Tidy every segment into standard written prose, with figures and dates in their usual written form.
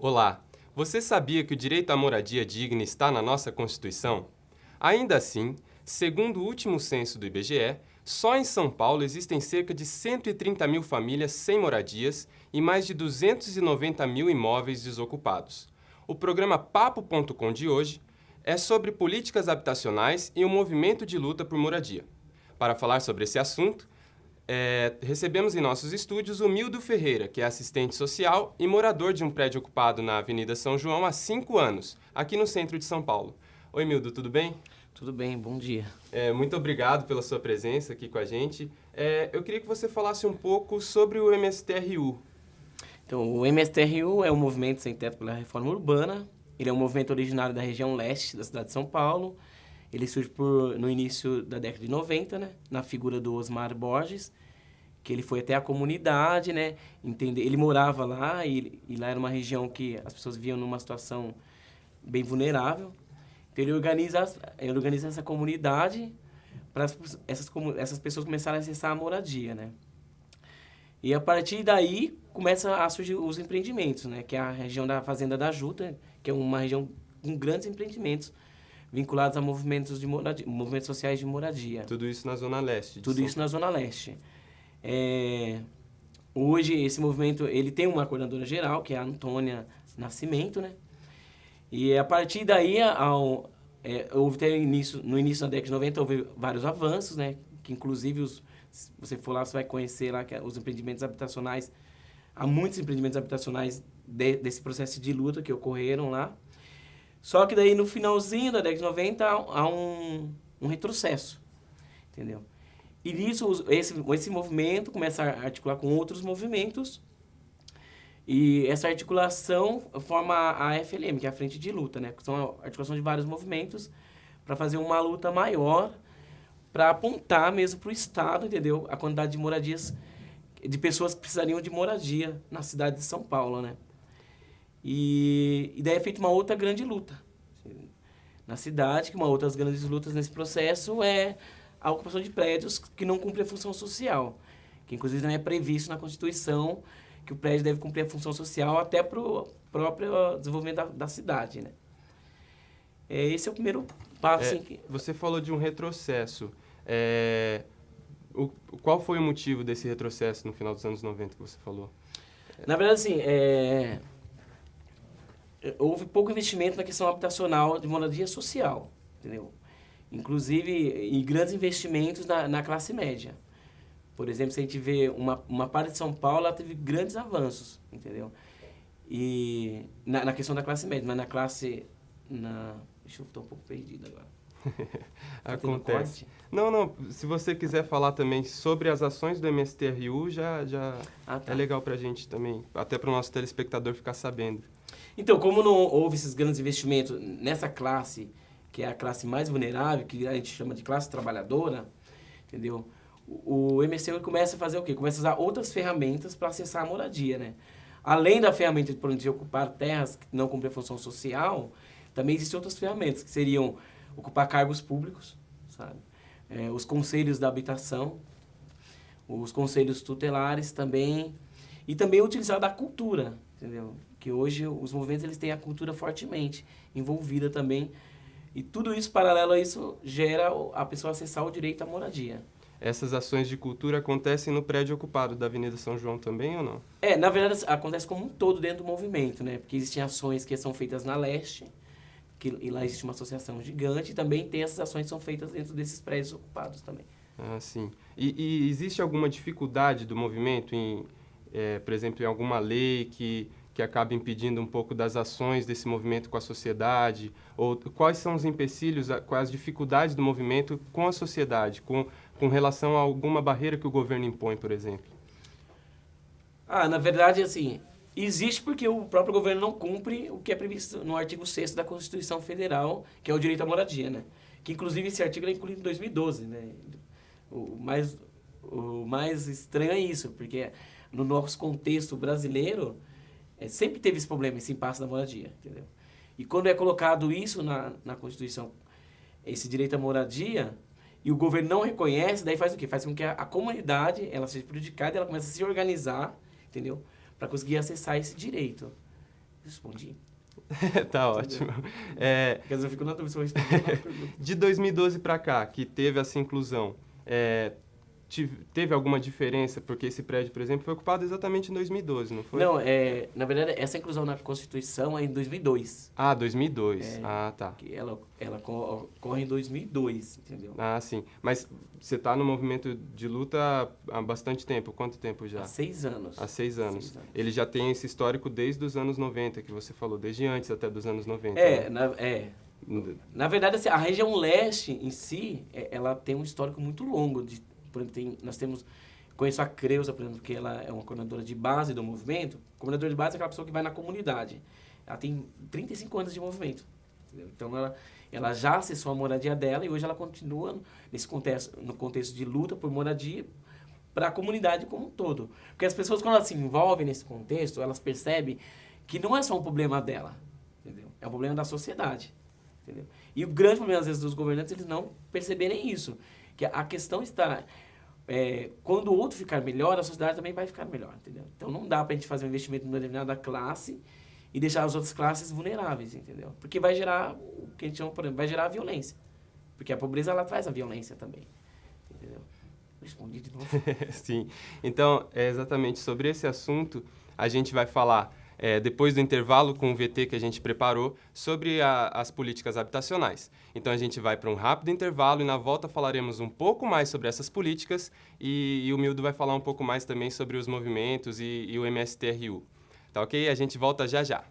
Olá! Você sabia que o direito à moradia digna está na nossa Constituição? Ainda assim, segundo o último censo do IBGE, só em São Paulo existem cerca de 130 mil famílias sem moradias e mais de 290 mil imóveis desocupados. O programa Papo.com de hoje é sobre políticas habitacionais e o movimento de luta por moradia. Para falar sobre esse assunto, recebemos em nossos estúdios o Mildo Ferreira, que é assistente social e morador de um prédio ocupado na Avenida São João há 5 anos, aqui no centro de São Paulo. Oi, Mildo, tudo bem? Tudo bem, bom dia. Muito obrigado pela sua presença aqui com a gente. Eu queria que você falasse um pouco sobre o MSTRU. Então, o MSTRU é o Movimento Sem Teto pela Reforma Urbana. Ele é um movimento originário da região leste da cidade de São Paulo. Ele surge no início da década de 90, né? Na figura do Osmar Borges, que ele foi até a comunidade, né? Ele morava lá e lá era uma região que as pessoas viviam numa situação bem vulnerável. Então ele organiza essa comunidade para essas pessoas começarem a acessar a moradia, né? E a partir daí começa a surgir os empreendimentos, né? Que é a região da Fazenda da Juta, que é uma região com grandes empreendimentos vinculados a movimentos sociais de moradia. Tudo isso na Zona Leste. Tudo isso na Zona Leste. Hoje, esse movimento ele tem uma coordenadora geral, que é a Antônia Nascimento, né? E a partir daí, houve no início da década de 90, houve vários avanços, né? Que inclusive, se você for lá, você vai conhecer lá que os empreendimentos habitacionais. Há muitos empreendimentos habitacionais desse processo de luta que ocorreram lá. Só que daí, no finalzinho da década de 90, há um retrocesso, entendeu? E nisso, esse movimento começa a articular com outros movimentos, e essa articulação forma a FLM, que é a Frente de Luta, né? Que são a articulação de vários movimentos para fazer uma luta maior, para apontar mesmo para o Estado, entendeu? A quantidade de moradias, de pessoas que precisariam de moradia na cidade de São Paulo, né? E daí é feita uma outra grande luta na cidade, que uma outra das grandes lutas nesse processo é a ocupação de prédios que não cumprem a função social, que inclusive não é previsto na Constituição que o prédio deve cumprir a função social até para o próprio desenvolvimento da cidade, né? Esse é o primeiro passo. Você falou de um retrocesso. Qual foi o motivo desse retrocesso no final dos anos 90 que você falou? Na verdade, assim, houve pouco investimento na questão habitacional de moradia social, entendeu? Inclusive, e grandes investimentos na classe média. Por exemplo, se a gente vê uma parte de São Paulo, ela teve grandes avanços, entendeu? E na questão da classe média, mas Deixa eu estar um pouco perdido agora. Acontece. Não, se você quiser falar também sobre as ações do MSTRU, tá. É legal pra gente também, até para o nosso telespectador ficar sabendo. Então, como não houve esses grandes investimentos nessa classe, que é a classe mais vulnerável, que a gente chama de classe trabalhadora, entendeu? O MSTRU começa a fazer o quê? Começa a usar outras ferramentas para acessar a moradia, né? Além da ferramenta de ocupar terras que não cumprem a função social, também existem outras ferramentas, que seriam ocupar cargos públicos, sabe? Os conselhos da habitação, os conselhos tutelares também, e também utilizar da cultura, entendeu? Que hoje os movimentos eles têm a cultura fortemente envolvida também, e tudo isso, paralelo a isso, gera a pessoa acessar o direito à moradia. Essas ações de cultura acontecem no prédio ocupado da Avenida São João também ou não? Na verdade, acontece como um todo dentro do movimento, né? Porque existem ações que são feitas na Leste, e lá existe uma associação gigante, e também tem essas ações que são feitas dentro desses prédios ocupados também. Ah, sim. E existe alguma dificuldade do movimento, por exemplo, em alguma lei que acaba impedindo um pouco das ações desse movimento com a sociedade? Ou quais são os empecilhos, quais as dificuldades do movimento com a sociedade, com relação a alguma barreira que o governo impõe, por exemplo? Na verdade, assim, existe porque o próprio governo não cumpre o que é previsto no artigo 6º da Constituição Federal, que é o direito à moradia, né? Que, inclusive, esse artigo é incluído em 2012, né? O mais estranho é isso, porque no nosso contexto brasileiro, sempre teve esse problema, esse impasse da moradia, entendeu? E quando é colocado isso na Constituição, esse direito à moradia, e o governo não reconhece, daí faz o quê? Faz com que a comunidade ela seja prejudicada e ela começa a se organizar, entendeu? Para conseguir acessar esse direito. Respondi. Tá ótimo. Porque às vezes eu fico na dúvida se eu respondi a pergunta. De 2012 para cá, que teve essa inclusão, teve alguma diferença? Porque esse prédio, por exemplo, foi ocupado exatamente em 2012, não foi? Não, na verdade, essa inclusão na Constituição é em 2002. Ah, 2002. Tá. Que ela ocorre em 2002, entendeu? Ah, sim. Mas você está no movimento de luta há bastante tempo. Quanto tempo já? Há 6 anos. Há 6 anos. 6 anos. Ele já tem esse histórico desde os anos 90, que você falou, desde antes até dos anos 90. Na verdade, assim, a região leste em si, ela tem um histórico muito longo. Por exemplo, conheço a Creuza, por exemplo, que ela é uma coordenadora de base do movimento. Coordenadora de base é aquela pessoa que vai na comunidade. Ela tem 35 anos de movimento. Entendeu? Então, ela já acessou a moradia dela e hoje ela continua no contexto de luta por moradia para a comunidade como um todo. Porque as pessoas, quando elas se envolvem nesse contexto, elas percebem que não é só um problema dela, entendeu? É um problema da sociedade, entendeu? E o grande problema, às vezes, dos governantes, eles não perceberem isso. Que a questão está... quando o outro ficar melhor, a sociedade também vai ficar melhor, entendeu? Então, não dá para a gente fazer um investimento numa determinada classe e deixar as outras classes vulneráveis, entendeu? Porque vai gerar o que a gente chama, por exemplo, vai gerar a violência. Porque a pobreza, ela traz a violência também, entendeu? Respondi de novo. Sim. Então, é exatamente sobre esse assunto, a gente vai falar, depois do intervalo com o VT que a gente preparou, sobre as políticas habitacionais. Então, a gente vai para um rápido intervalo e na volta falaremos um pouco mais sobre essas políticas e o Mildo vai falar um pouco mais também sobre os movimentos e o MSTRU. Tá ok? A gente volta já já.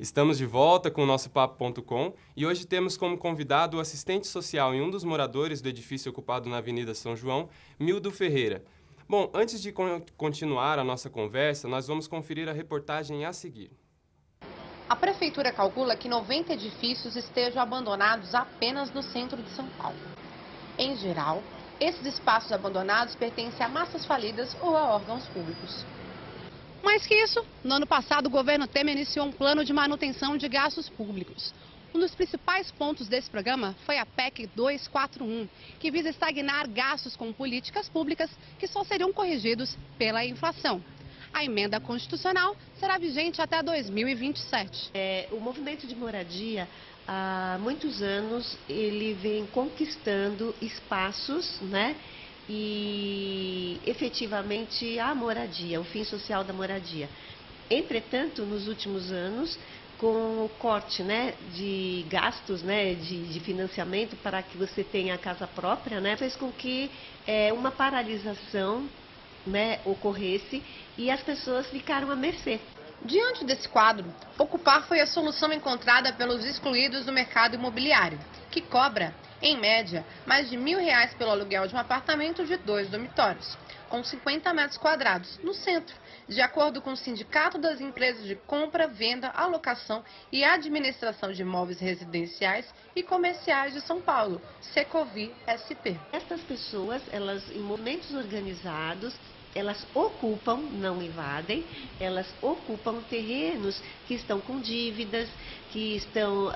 Estamos de volta com o nosso Papo.com e hoje temos como convidado o assistente social e um dos moradores do edifício ocupado na Avenida São João, Mildo Ferreira. Bom, antes de continuar a nossa conversa, nós vamos conferir a reportagem a seguir. A Prefeitura calcula que 90 edifícios estejam abandonados apenas no centro de São Paulo. Em geral, esses espaços abandonados pertencem a massas falidas ou a órgãos públicos. Mais que isso, no ano passado o governo Temer iniciou um plano de manutenção de gastos públicos. Um dos principais pontos desse programa foi a PEC 241, que visa estagnar gastos com políticas públicas que só seriam corrigidos pela inflação. A emenda constitucional será vigente até 2027. O movimento de moradia, há muitos anos, ele vem conquistando espaços, né? E efetivamente a moradia, o fim social da moradia. Entretanto, nos últimos anos, com o corte, né, de gastos, né, de financiamento para que você tenha a casa própria, né, fez com que uma paralisação, né, ocorresse e as pessoas ficaram à mercê. Diante desse quadro, ocupar foi a solução encontrada pelos excluídos do mercado imobiliário, que cobra, em média, mais de R$1.000 pelo aluguel de um apartamento de 2 dormitórios, com 50 metros quadrados, no centro, de acordo com o Sindicato das Empresas de Compra, Venda, Alocação e Administração de Imóveis Residenciais e Comerciais de São Paulo, Secovi-SP. Essas pessoas, elas em movimentos organizados, elas ocupam, não invadem, elas ocupam terrenos que estão com dívidas, que estão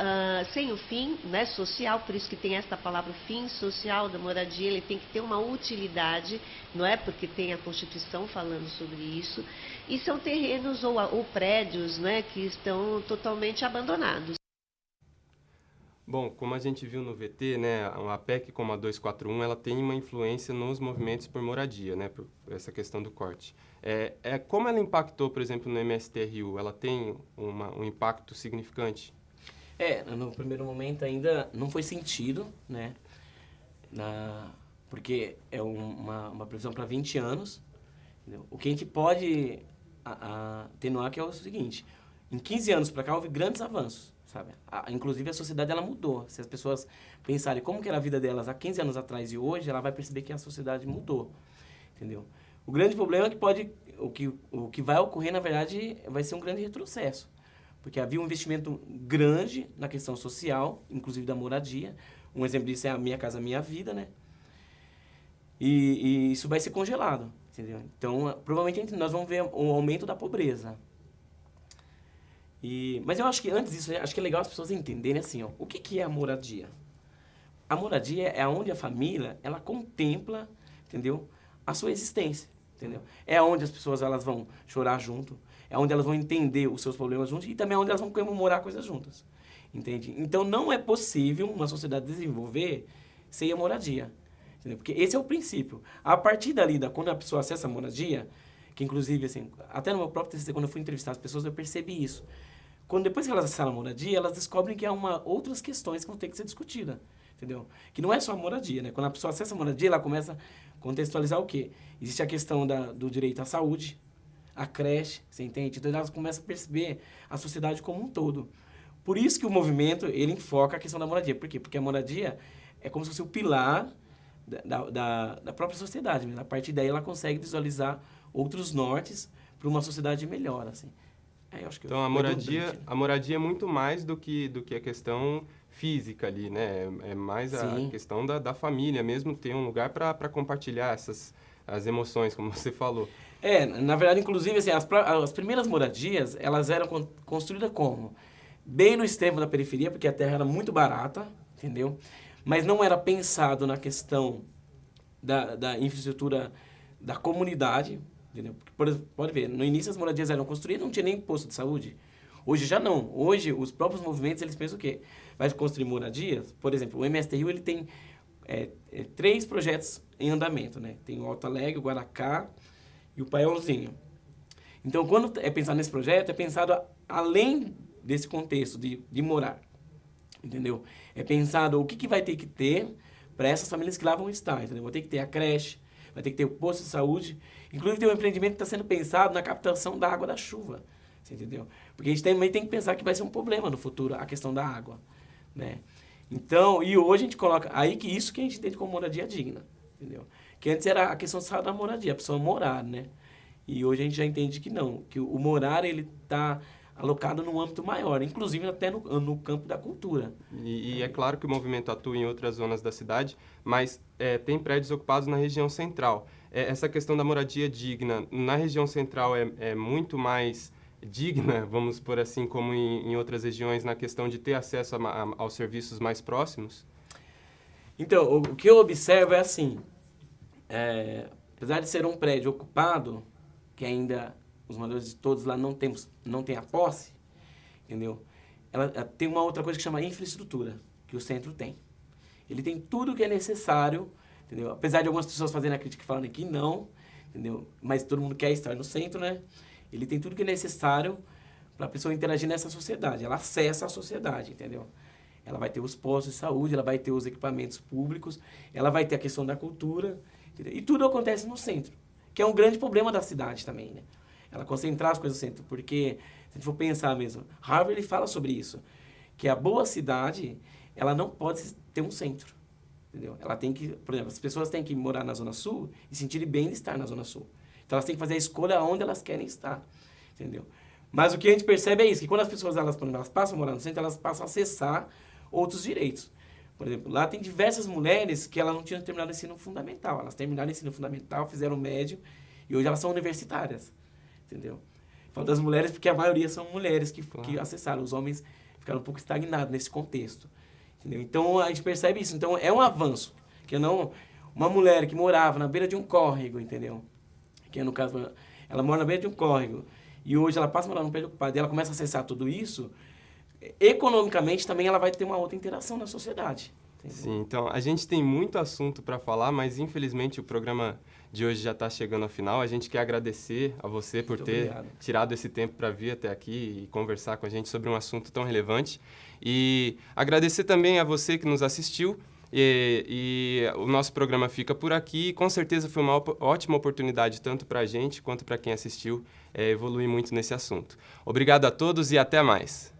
sem o fim, né, social, por isso que tem essa palavra fim social da moradia, ele tem que ter uma utilidade, não é? Porque tem a Constituição falando sobre isso, e são terrenos ou prédios, né, que estão totalmente abandonados. Bom, como a gente viu no VT, né, a PEC como a 241, ela tem uma influência nos movimentos por moradia, né, por essa questão do corte. Como ela impactou, por exemplo, no MSTRU? Ela tem um impacto significante? No primeiro momento ainda não foi sentido, né, porque é uma previsão para 20 anos. Entendeu? O que a gente pode atenuar, que é o seguinte: em 15 anos para cá houve grandes avanços, sabe? Inclusive a sociedade ela mudou. Se as pessoas pensarem como que era a vida delas há 15 anos atrás e hoje, ela vai perceber que a sociedade mudou, entendeu? O grande problema é que o que vai ocorrer, na verdade, vai ser um grande retrocesso, porque havia um investimento grande na questão social, inclusive da moradia. Um exemplo disso é a Minha Casa Minha Vida, né? E isso vai ser congelado, entendeu? Então, provavelmente nós vamos ver um aumento da pobreza. Mas eu acho que antes disso, acho que é legal as pessoas entenderem assim, ó, o que é a moradia? A moradia é onde a família, ela contempla, entendeu? A sua existência, entendeu? É onde as pessoas elas vão chorar junto, é onde elas vão entender os seus problemas juntos e também é onde elas vão comemorar coisas juntas, entende? Então não é possível uma sociedade desenvolver sem a moradia, entendeu? Porque esse é o princípio. A partir dali, quando a pessoa acessa a moradia, que inclusive, assim, até no meu próprio TCC, quando eu fui entrevistar as pessoas, eu percebi isso. Depois que elas acessam a moradia, elas descobrem que há outras questões que vão ter que ser discutidas, entendeu? Que não é só a moradia, né? Quando a pessoa acessa a moradia, ela começa a contextualizar o quê? Existe a questão do direito à saúde, à creche, você entende? Então, elas começam a perceber a sociedade como um todo. Por isso que o movimento, ele enfoca a questão da moradia. Por quê? Porque a moradia é como se fosse o pilar da própria sociedade. Né? A partir daí, ela consegue visualizar outros nortes para uma sociedade melhor, assim. Eu acho que então, a moradia é muito mais do que a questão física ali, né? É mais a questão da família mesmo, ter um lugar para compartilhar as emoções, como você falou. Na verdade, inclusive, assim, as primeiras moradias, elas eram construídas como? Bem no extremo da periferia, porque a terra era muito barata, entendeu? Mas não era pensado na questão da infraestrutura da comunidade, entendeu? Pode ver, no início as moradias eram construídas, não tinha nem posto de saúde. Hoje já não. Hoje, os próprios movimentos, eles pensam o quê? Vai construir moradias? Por exemplo, o MST Rio, ele tem 3 projetos em andamento, né? Tem o Alto Alegre, o Guaracá e o Paiãozinho. Então, quando é pensado nesse projeto, é pensado além desse contexto de morar, entendeu? É pensado o que vai ter que ter para essas famílias que lá vão estar, entendeu? Vai ter que ter a creche, vai ter que ter o posto de saúde. Inclusive, tem um empreendimento que está sendo pensado na captação da água da chuva, você entendeu? Porque a gente também tem que pensar que vai ser um problema no futuro, a questão da água, né? Então, e hoje a gente coloca aí que isso que a gente entende como moradia digna, entendeu? Que antes era a questão só da moradia, a pessoa morar, né? E hoje a gente já entende que não, que o morar, ele está alocado num âmbito maior, inclusive até no campo da cultura. E é claro que o movimento atua em outras zonas da cidade, mas tem prédios ocupados na região central. Essa questão da moradia digna, na região central é muito mais digna, vamos por assim, como em outras regiões, na questão de ter acesso aos serviços mais próximos? Então, o que eu observo é assim, apesar de ser um prédio ocupado, que ainda os moradores de todos lá não tem a posse, entendeu? Ela tem uma outra coisa que chama infraestrutura, que o centro tem. Ele tem tudo o que é necessário, entendeu? Apesar de algumas pessoas fazerem a crítica falando que não, entendeu? Mas todo mundo quer estar no centro, né? Ele tem tudo que é necessário para a pessoa interagir nessa sociedade. Ela acessa a sociedade, entendeu? Ela vai ter os postos de saúde, ela vai ter os equipamentos públicos, ela vai ter a questão da cultura, entendeu? E tudo acontece no centro, que é um grande problema da cidade também, né? Ela concentrar as coisas no centro, porque, se a gente for pensar mesmo, Harvard ele fala sobre isso, que a boa cidade, ela não pode ter um centro, entendeu? Ela tem que, por exemplo, as pessoas têm que morar na Zona Sul e sentirem bem de estar na Zona Sul. Então, elas têm que fazer a escolha onde elas querem estar, entendeu? Mas o que a gente percebe é isso, que quando as pessoas elas passam a morar no centro, elas passam a acessar outros direitos. Por exemplo, lá tem diversas mulheres que elas não tinham terminado o ensino fundamental. Elas terminaram o ensino fundamental, fizeram o médio e hoje elas são universitárias, entendeu? Falo das mulheres porque a maioria são mulheres que acessaram. Os homens ficaram um pouco estagnados nesse contexto, entendeu? Então, a gente percebe isso. Então, é um avanço. Que não uma mulher que morava na beira de um córrego, entendeu? Que no caso, ela mora na beira de um córrego e hoje ela passa a morar no prédio ocupado e ela começa a acessar tudo isso, economicamente também ela vai ter uma outra interação na sociedade. Entendeu? Sim, então a gente tem muito assunto para falar, mas infelizmente o programa de hoje já está chegando ao final. A gente quer agradecer a você por ter tirado esse tempo para vir até aqui e conversar com a gente sobre um assunto tão relevante. E agradecer também a você que nos assistiu. E o nosso programa fica por aqui. Com certeza foi uma ótima oportunidade, tanto para a gente quanto para quem assistiu, evoluir muito nesse assunto. Obrigado a todos e até mais!